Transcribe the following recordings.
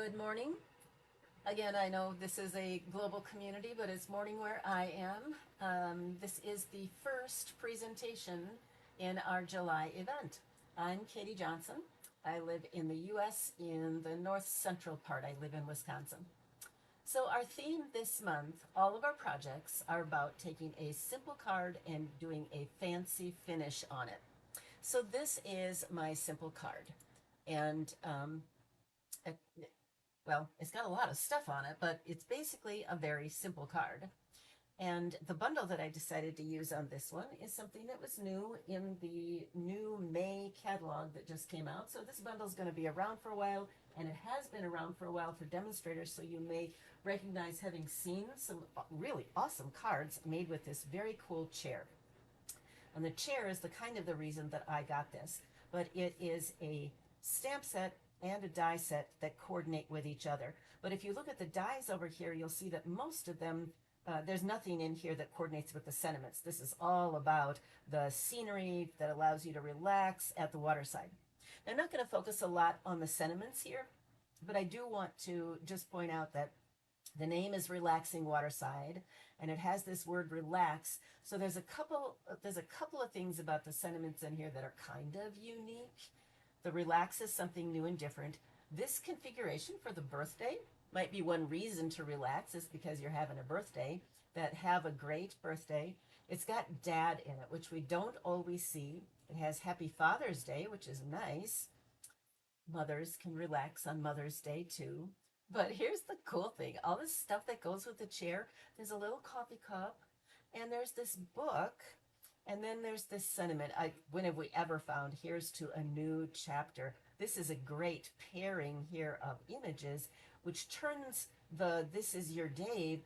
Good morning. Again, I know this is a global community, but it's morning where I am. This is the first presentation in our July event. I'm Katie Johnson. I live in the U.S. in the north central part. I live in Wisconsin. So our theme this month, all of our projects are about taking a simple card and doing a fancy finish on it. So this is my simple card. And it, well, it's got a lot of stuff on it, but it's basically a very simple card. And the bundle that I decided to use on this one is something that was new in the new May catalog that just came out. So this bundle is going to be around for a while, and it has been around for a while for demonstrators. So you may recognize having seen some really awesome cards made with this very cool chair. And the chair is the reason that I got this, but it is a stamp set and a die set that coordinate with each other. But if you look at the dies over here, you'll see that most of them, there's nothing in here that coordinates with the sentiments. This is all about the scenery that allows you to relax at the waterside. Now, I'm not going to focus a lot on the sentiments here, but I do want to just point out that the name is Relaxing Waterside, and it has this word relax. So there's a couple of things about the sentiments in here that are kind of unique. The relax is something new and different. This configuration for the birthday might be one reason to relax, is because you're having a birthday. That have a great birthday. It's got dad in it, which we don't always see. It has Happy Father's Day, which is nice. Mothers can relax on Mother's Day too. But here's the cool thing, all this stuff that goes with the chair. There's a little coffee cup, and there's this book, and then there's this sentiment. When have we ever found here's to a new chapter? This is a great pairing here of images, which turns the this is your day,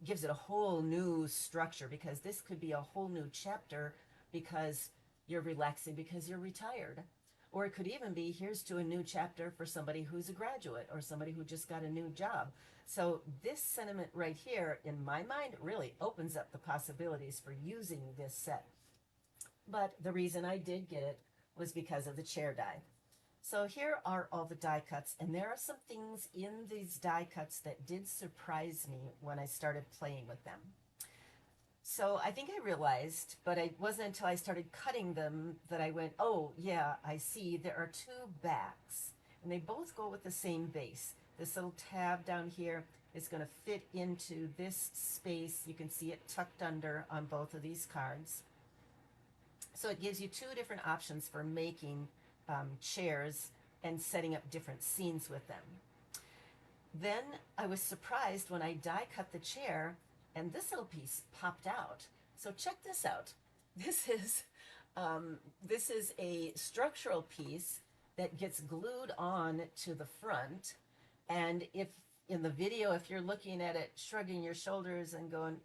gives it a whole new structure, because this could be a whole new chapter because you're relaxing because you're retired. Or it could even be here's to a new chapter for somebody who's a graduate or somebody who just got a new job. So this sentiment right here, in my mind, really opens up the possibilities for using this set. But the reason I did get it was because of the chair die. So here are all the die cuts, and there are some things in these die cuts that did surprise me when I started playing with them. So I think I realized, but it wasn't until I started cutting them that I went, oh, yeah, I see there are two backs, and they both go with the same base. This little tab down here is going to fit into this space. You can see it tucked under on both of these cards. So it gives you two different options for making chairs and setting up different scenes with them. Then I was surprised when I die cut the chair and this little piece popped out. So check this out. This is this is a structural piece that gets glued on to the front. And if in the video, if you're looking at it, shrugging your shoulders and going,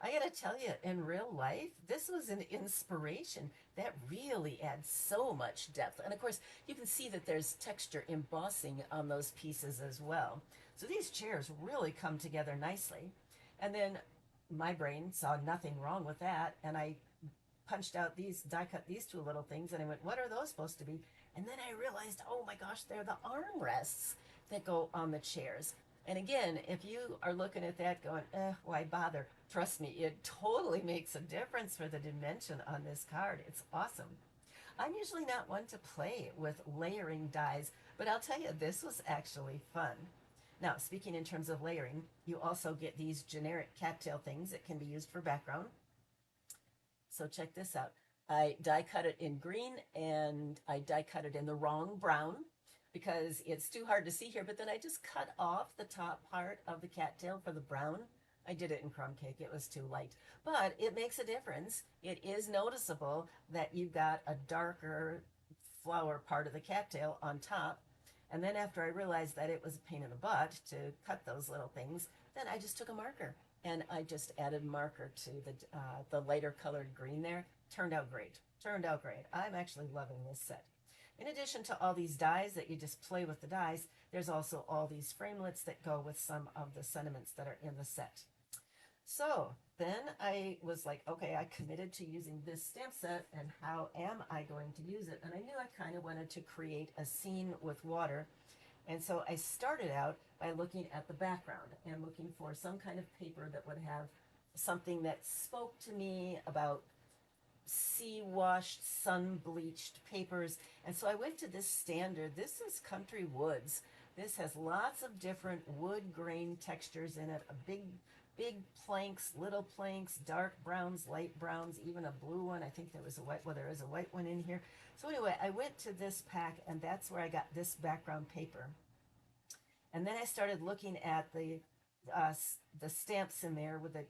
I gotta tell you, in real life, this was an inspiration that really adds so much depth. And of course, you can see that there's texture embossing on those pieces as well. So these chairs really come together nicely. And then my brain saw nothing wrong with that, and I punched out these, die cut these two little things, and I went, what are those supposed to be? And then I realized, oh my gosh, they're the armrests that go on the chairs. And again, if you are looking at that going, why bother? Trust me, it totally makes a difference for the dimension on this card. It's awesome. I'm usually not one to play with layering dies, but I'll tell you, this was actually fun. Now, speaking in terms of layering, you also get these generic cattail things that can be used for background. So check this out. I die cut it in green, and I die cut it in the wrong brown because it's too hard to see here, but then I just cut off the top part of the cattail for the brown. I did it in crumb cake. It was too light, but it makes a difference. It is noticeable that you've got a darker flower part of the cattail on top. And then after I realized that it was a pain in the butt to cut those little things, then I just took a marker and I just added marker to the lighter colored green there. Turned out great. Turned out great. I'm actually loving this set. In addition to all these dies that you just play with the dies, there's also all these framelits that go with some of the sentiments that are in the set. So then I was like, okay, I committed to using this stamp set, and how am I going to use it? And I knew I kind of wanted to create a scene with water. And so I started out by looking at the background and looking for some kind of paper that would have something that spoke to me about sea washed, sun bleached papers. And so I went to this standard. This is Country Woods. This has lots of different wood grain textures in it. A big planks, little planks, dark browns, light browns, even a blue one. I think there was a white, well, there is a white one in here. So anyway, I went to this pack, and that's where I got this background paper. And then I started looking at uh, the stamps in there with the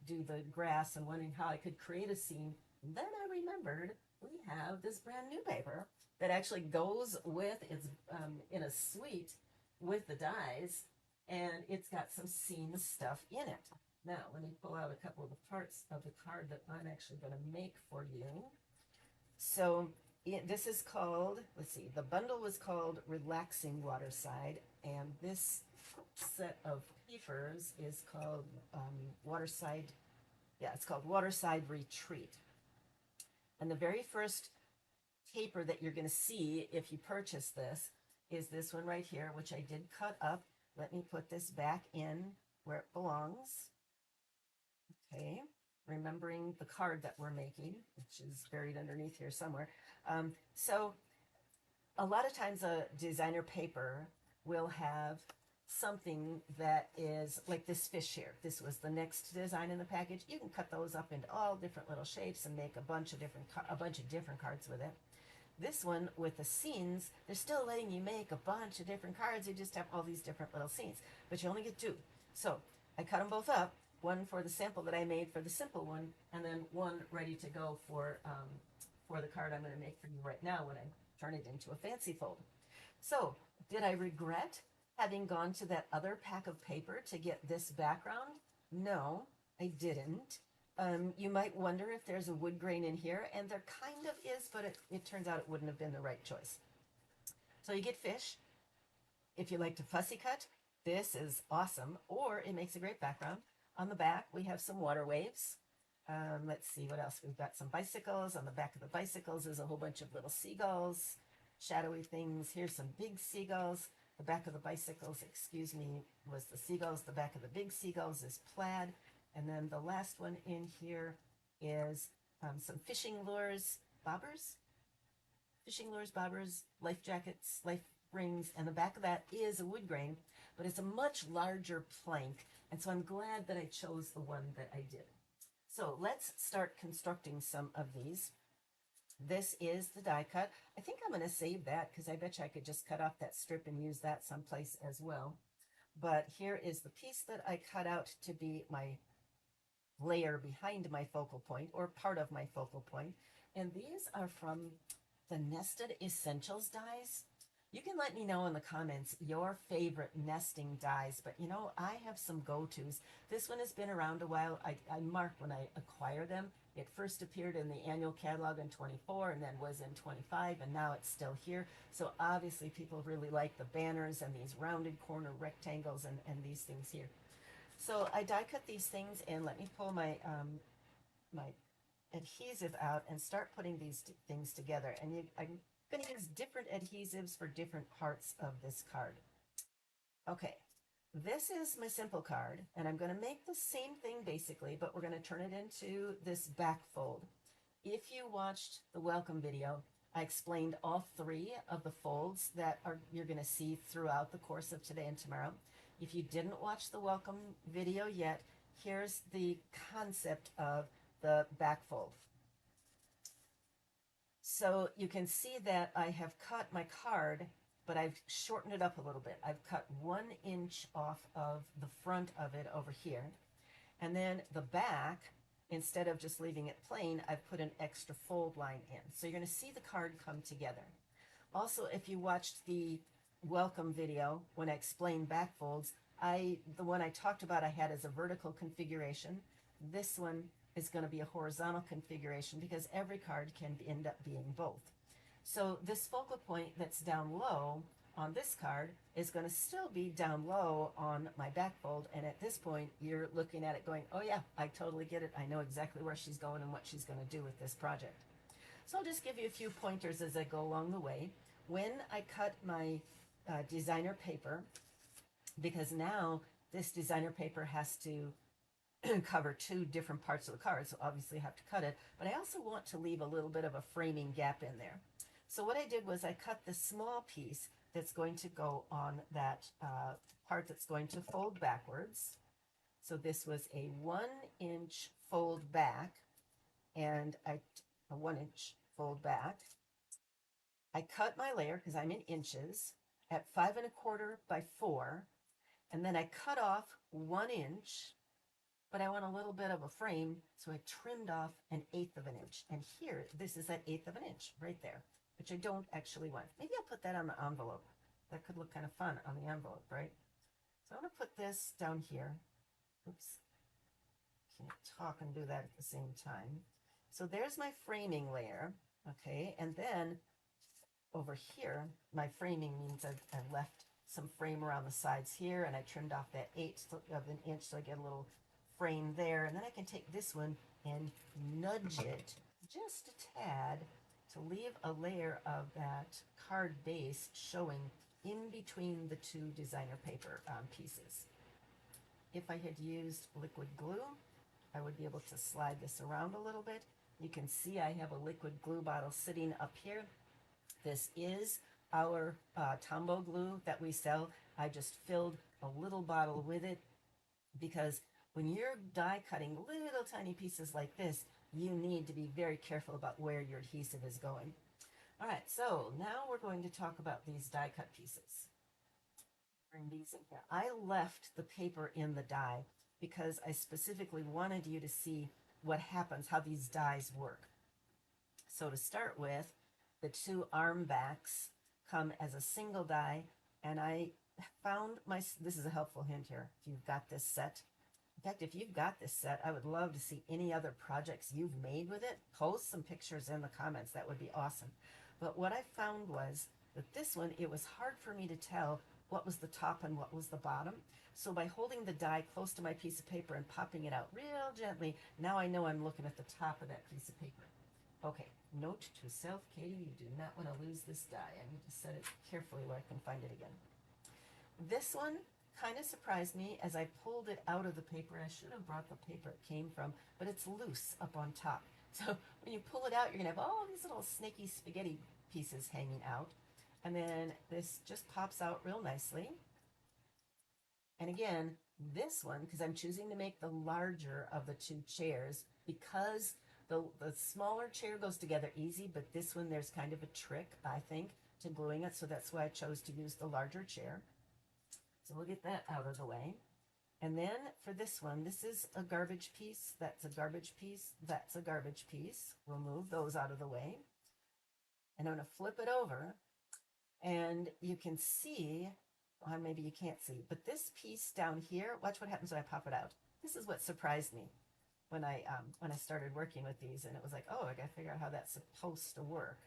grass and wondering how I could create a scene. And then I remembered we have this brand new paper that actually goes with it's in a suite with the dies, and it's got some scene stuff in it. Now let me pull out a couple of the parts of the card that I'm actually going to make for you. So this is called, let's see, the bundle was called Relaxing Waterside, and this set of papers is called Waterside. Yeah, it's called Waterside Retreat. And the very first paper that you're going to see if you purchase this is this one right here, which I did cut up. Let me put this back in where it belongs. Okay, remembering the card that we're making, which is buried underneath here somewhere. So a lot of times a designer paper will have something that is like this fish here. This was the next design in the package. You can cut those up into all different little shapes and make a bunch of different cards with it. This one with the scenes, they're still letting you make a bunch of different cards. You just have all these different little scenes, but you only get two. So I cut them both up, one for the sample that I made for the simple one, and then one ready to go for the card I'm going to make for you right now when I turn it into a fancy fold. So did I regret having gone to that other pack of paper to get this background? No, I didn't. You might wonder if there's a wood grain in here, and there kind of is, but it turns out it wouldn't have been the right choice. So you get fish. If you like to fussy cut, this is awesome, or it makes a great background. On the back, we have some water waves. Let's see what else. We've got some bicycles. On the back of the bicycles is a whole bunch of little seagulls, shadowy things. Here's some big seagulls. The back of the bicycles, excuse me, was the seagulls. The back of the big seagulls is plaid. And then the last one in here is some fishing lures, bobbers, life jackets, life rings, and the back of that is a wood grain, but it's a much larger plank. And so I'm glad that I chose the one that I did. So let's start constructing some of these. This is the die cut. I think I'm going to save that because I bet you I could just cut off that strip and use that someplace as well. But here is the piece that I cut out to be my layer behind my focal point, or part of my focal point. And these are from the Nested Essentials dies. You can let me know in the comments your favorite nesting dies, but you know, I have some go-tos. This one has been around a while. I mark when I acquire them. It first appeared in the annual catalog in 24 and then was in 25, and now it's still here. So obviously people really like the banners and these rounded corner rectangles and these things here. So I die cut these things, and let me pull my my adhesive out and start putting these things together. And I'm going to use different adhesives for different parts of this card. Okay, this is my simple card, and I'm going to make the same thing basically, but we're going to turn it into this back fold. If you watched the welcome video, I explained all three of the folds that you're going to see throughout the course of today and tomorrow. If you didn't watch the welcome video yet, here's the concept of the back fold. So you can see that I have cut my card, but I've shortened it up a little bit. I've cut 1 inch off of the front of it over here. And then the back, instead of just leaving it plain, I've put an extra fold line in. So you're going to see the card come together. Also, if you watched the welcome video when I explained back folds, the one I talked about I had as a vertical configuration. This one is going to be a horizontal configuration because every card can end up being both. So this focal point that's down low on this card is going to still be down low on my back fold, and at this point you're looking at it going, oh yeah, I totally get it. I know exactly where she's going and what she's going to do with this project. So I'll just give you a few pointers as I go along the way. When I cut my designer paper, because now this designer paper has to cover two different parts of the card, so obviously I have to cut it, but I also want to leave a little bit of a framing gap in there. So what I did was I cut this small piece that's going to go on that part that's going to fold backwards. So this was a 1-inch fold back, and a 1-inch fold back. I cut my layer, because I'm in inches, at 5¼ by 4, and then I cut off 1 inch, but I want a little bit of a frame, so I trimmed off 1/8 of an inch. And here, this is that 1/8 of an inch right there, which I don't actually want. Maybe I'll put that on the envelope. That could look kind of fun on the envelope, right? So I'm going to put this down here. Oops. Can't talk and do that at the same time. So there's my framing layer, okay? And then over here, my framing means I've left some frame around the sides here, and I trimmed off that 1/8 of an inch, so I get a little frame there. And then I can take this one and nudge it just a tad to leave a layer of that card base showing in between the two designer paper pieces. If I had used liquid glue, I would be able to slide this around a little bit. You can see I have a liquid glue bottle sitting up here. This is our Tombow glue that we sell. I just filled a little bottle with it, because when you're die cutting little tiny pieces like this, you need to be very careful about where your adhesive is going. All right, so now we're going to talk about these die cut pieces. Bring these in here. I left the paper in the die because I specifically wanted you to see what happens, how these dies work. So to start with, the two arm backs come as a single die, and I found this is a helpful hint here, if you've got this set. In fact, if you've got this set, I would love to see any other projects you've made with it. Post some pictures in the comments. That would be awesome. But what I found was that this one, it was hard for me to tell what was the top and what was the bottom. So by holding the die close to my piece of paper and popping it out real gently, now I know I'm looking at the top of that piece of paper. Okay, note to self, Katie, you do not want to lose this die. I need to set it carefully where I can find it again. This one kind of surprised me as I pulled it out of the paper. I should have brought the paper it came from, but it's loose up on top. So when you pull it out, you're going to have all these little snaky spaghetti pieces hanging out. And then this just pops out real nicely. And again, this one, because I'm choosing to make the larger of the two chairs, because the smaller chair goes together easy, but this one, there's kind of a trick, I think, to gluing it. So that's why I chose to use the larger chair. So we'll get that out of the way. And then for this one, this is a garbage piece, that's a garbage piece, that's a garbage piece. We'll move those out of the way. And I'm going to flip it over, and you can see, or maybe you can't see, but this piece down here, watch what happens when I pop it out. This is what surprised me when I started working with these, and it was like, oh, I got to figure out how that's supposed to work.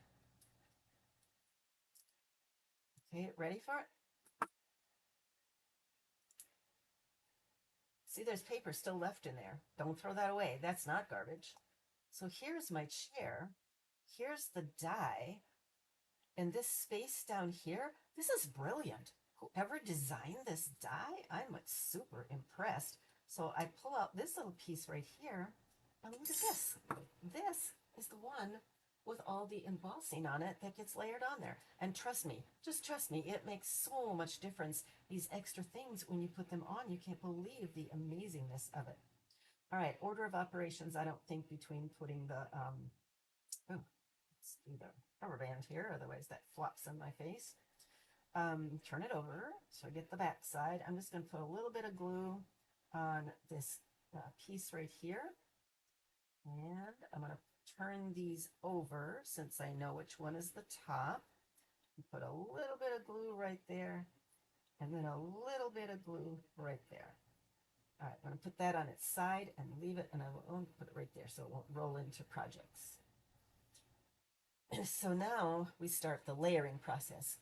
Okay, ready for it? See, there's paper still left in there. Don't throw that away. That's not garbage. So here's my chair. Here's the die. And this space down here, this is brilliant. Whoever designed this die, I'm super impressed. So I pull out this little piece right here, and look at this. This is the one with all the embossing on it that gets layered on there. And trust me, just trust me, it makes so much difference. These extra things, when you put them on, you can't believe the amazingness of it. All right, order of operations, I don't think between putting the, let's do the rubber band here, otherwise that flops on my face. Turn it over so I get the back side. I'm just going to put a little bit of glue on this piece right here. And I'm going to turn these over since I know which one is the top. Put a little bit of glue right there, and then a little bit of glue right there. All right, I'm going to put that on its side and leave it, and I will put it right there so it won't roll into projects. So now we start the layering process.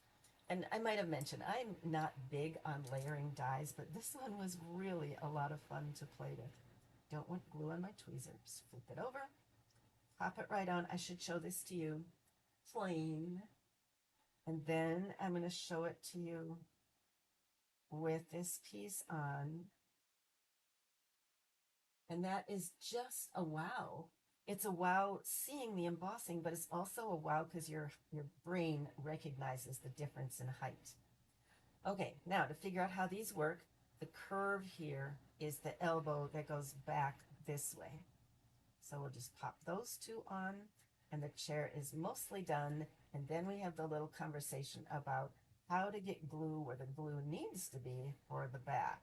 And I might have mentioned, I'm not big on layering dies, but this one was really a lot of fun to play with. Don't want glue on my tweezers. Flip it over, pop it right on. I should show this to you plain. And then I'm going to show it to you with this piece on. And that is just a wow. It's a wow seeing the embossing, but it's also a wow because your brain recognizes the difference in height. Okay, now to figure out how these work, the curve here is the elbow that goes back this way. So we'll just pop those two on, and the chair is mostly done. And then we have the little conversation about how to get glue where the glue needs to be for the back.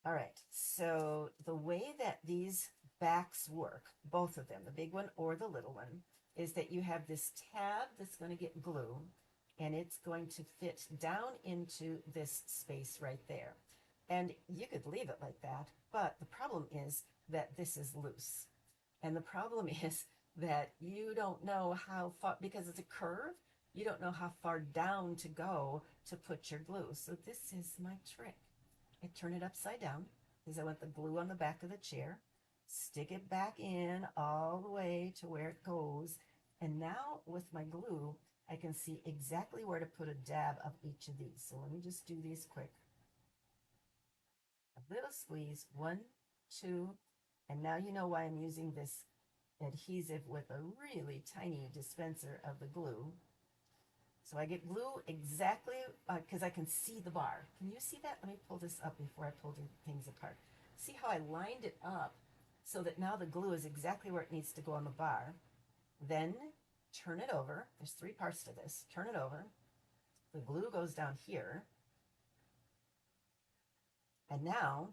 All right, so the way that these backs work, both of them, the big one or the little one, is that you have this tab that's going to get glue, and it's going to fit down into this space right there. And you could leave it like that, but the problem is that this is loose. And the problem is that you don't know how far, because it's a curve, you don't know how far down to go to put your glue. So this is my trick. I turn it upside down because I want the glue on the back of the chair, stick it back in all the way to where it goes. And now with my glue, I can see exactly where to put a dab of each of these. So let me just do these quick. A little squeeze, 1, 2, and now you know why I'm using this adhesive with a really tiny dispenser of the glue. So I get glue exactly because I can see the bar. Can you see that? Let me pull this up before I pull things apart. See how I lined it up so that now the glue is exactly where it needs to go on the bar. Then turn it over. There's 3 parts to this. Turn it over. The glue goes down here. And now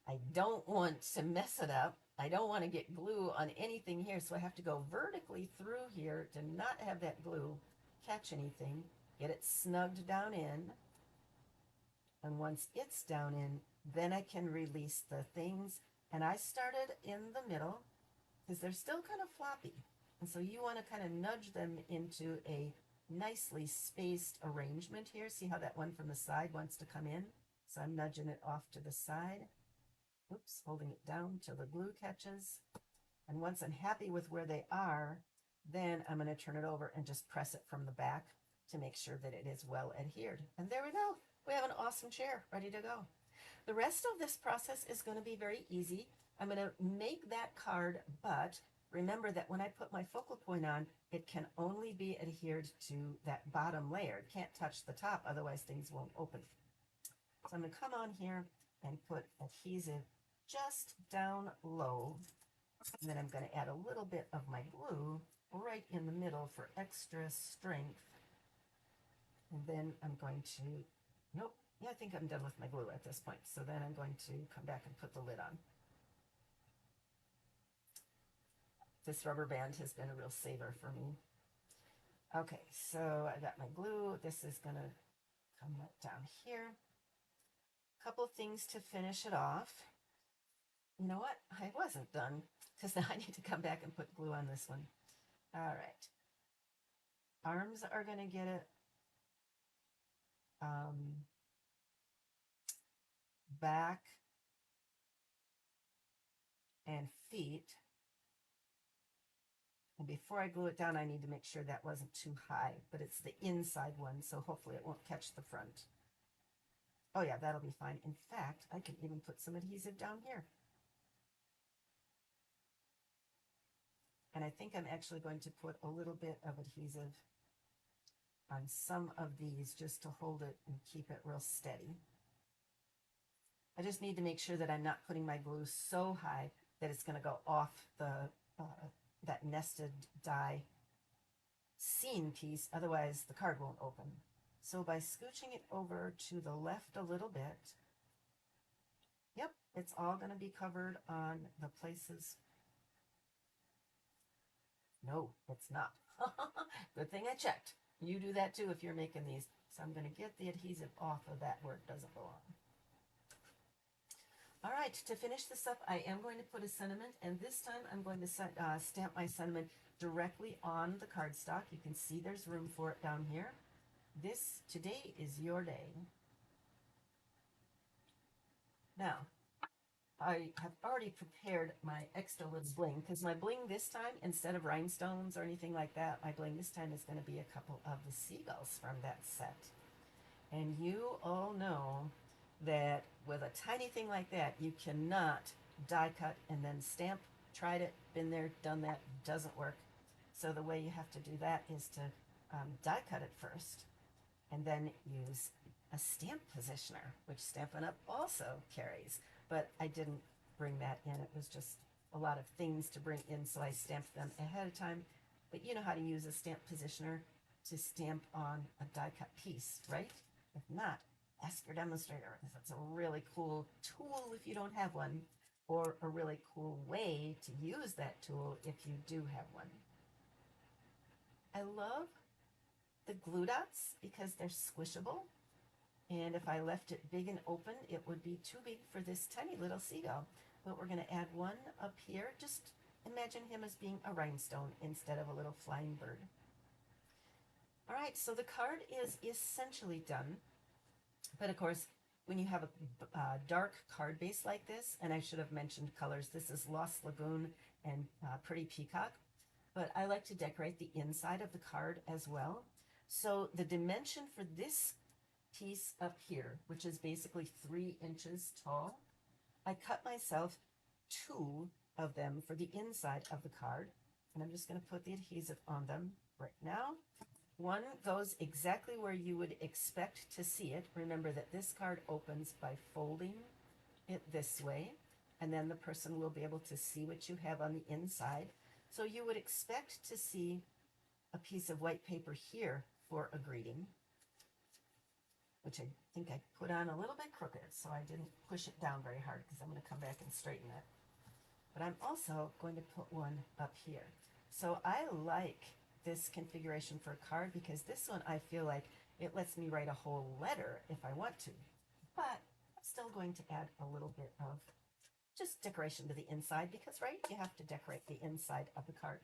I don't want to mess it up. I don't want to get glue on anything here, so I have to go vertically through here to not have that glue catch anything. Get it snugged down in. And once it's down in, then I can release the things. And I started in the middle because they're still kind of floppy. And so you want to kind of nudge them into a nicely spaced arrangement here. See how that one from the side wants to come in? So I'm nudging it off to the side. Oops, holding it down till the glue catches. And once I'm happy with where they are, then I'm going to turn it over and just press it from the back to make sure that it is well adhered. And there we go. We have an awesome chair ready to go. The rest of this process is going to be very easy. I'm going to make that card, but remember that when I put my focal point on, it can only be adhered to that bottom layer. It can't touch the top, otherwise things won't open. So I'm going to come on here and put adhesive just down low. And then I'm going to add a little bit of my glue right in the middle for extra strength. And then I'm going to, nope, yeah, I think I'm done with my glue at this point. So then I'm going to come back and put the lid on. This rubber band has been a real saver for me. Okay, so I got my glue. This is going to come right down here. Couple things to finish it off. You know what? I wasn't done because now I need to come back and put glue on this one. All right. Arms are going to get it. Back and feet. And before I glue it down, I need to make sure that wasn't too high, but it's the inside one, so hopefully it won't catch the front. Oh yeah, that'll be fine. In fact, I can even put some adhesive down here. And I think I'm actually going to put a little bit of adhesive on some of these just to hold it and keep it real steady. I just need to make sure that I'm not putting my glue so high that it's going to go off the that nested die seam piece, otherwise the card won't open. So by scooching it over to the left a little bit, yep, it's all going to be covered on the places. No, it's not. Good thing I checked. You do that too if you're making these. So I'm going to get the adhesive off of that where it doesn't belong. All right, to finish this up, I am going to put a sentiment, and this time I'm going to stamp my sentiment directly on the cardstock. You can see there's room for it down here. Today is your day. Now, I have already prepared my extra little bling, because my bling this time, instead of rhinestones or anything like that, my bling this time is going to be a couple of the seagulls from that set. And you all know that with a tiny thing like that, you cannot die cut and then stamp. Tried it, been there, done that, doesn't work. So the way you have to do that is to die cut it first and then use a stamp positioner, which Stampin' Up also carries. But I didn't bring that in. It was just a lot of things to bring in, so I stamped them ahead of time. But you know how to use a stamp positioner to stamp on a die cut piece, right? If not, ask your demonstrator. It's a really cool tool if you don't have one, or a really cool way to use that tool if you do have one. I love the glue dots because they're squishable. And if I left it big and open, it would be too big for this tiny little seagull. But we're going to add one up here. Just imagine him as being a rhinestone instead of a little flying bird. All right, so the card is essentially done. But of course, when you have a dark card base like this, and I should have mentioned colors, this is Lost Lagoon and Pretty Peacock. But I like to decorate the inside of the card as well. So the dimension for this piece up here, which is basically 3 inches tall, I cut myself 2 of them for the inside of the card. And I'm just going to put the adhesive on them right now. One goes exactly where you would expect to see it. Remember that this card opens by folding it this way, and then the person will be able to see what you have on the inside. So you would expect to see a piece of white paper here for a greeting, which I think I put on a little bit crooked, so I didn't push it down very hard because I'm going to come back and straighten it. But I'm also going to put one up here. So I like this configuration for a card because this one I feel like it lets me write a whole letter if I want to. But I'm still going to add a little bit of just decoration to the inside because, right, you have to decorate the inside of the card.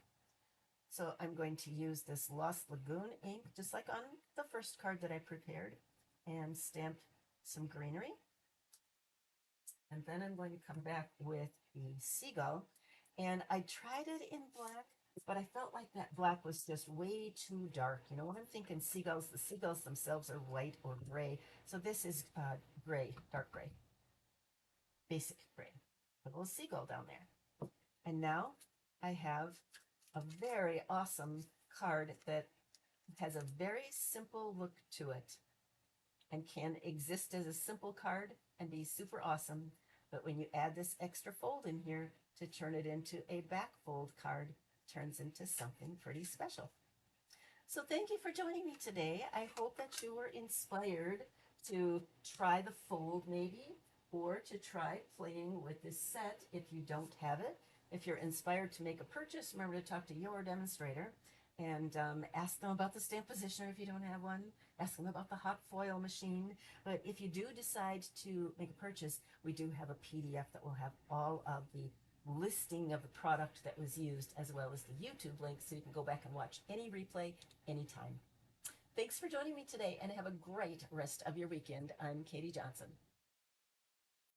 So I'm going to use this Lost Lagoon ink, just like on the first card that I prepared, and stamp some greenery. And then I'm going to come back with the seagull. And I tried it in black, but I felt like that black was just way too dark. You know, when I'm thinking seagulls, the seagulls themselves are white or gray. So this is gray, dark gray, basic gray. A little seagull down there. And now I have a very awesome card that has a very simple look to it and can exist as a simple card and be super awesome. But when you add this extra fold in here to turn it into a back fold card, turns into something pretty special. So thank you for joining me today. I hope that you were inspired to try the fold maybe, or to try playing with this set if you don't have it. If you're inspired to make a purchase, remember to talk to your demonstrator and ask them about the stamp positioner if you don't have one. Ask them about the hot foil machine. But if you do decide to make a purchase, we do have a PDF that will have all of the listing of the product that was used, as well as the YouTube link, so you can go back and watch any replay anytime. Thanks for joining me today, and have a great rest of your weekend. I'm Katie Johnson.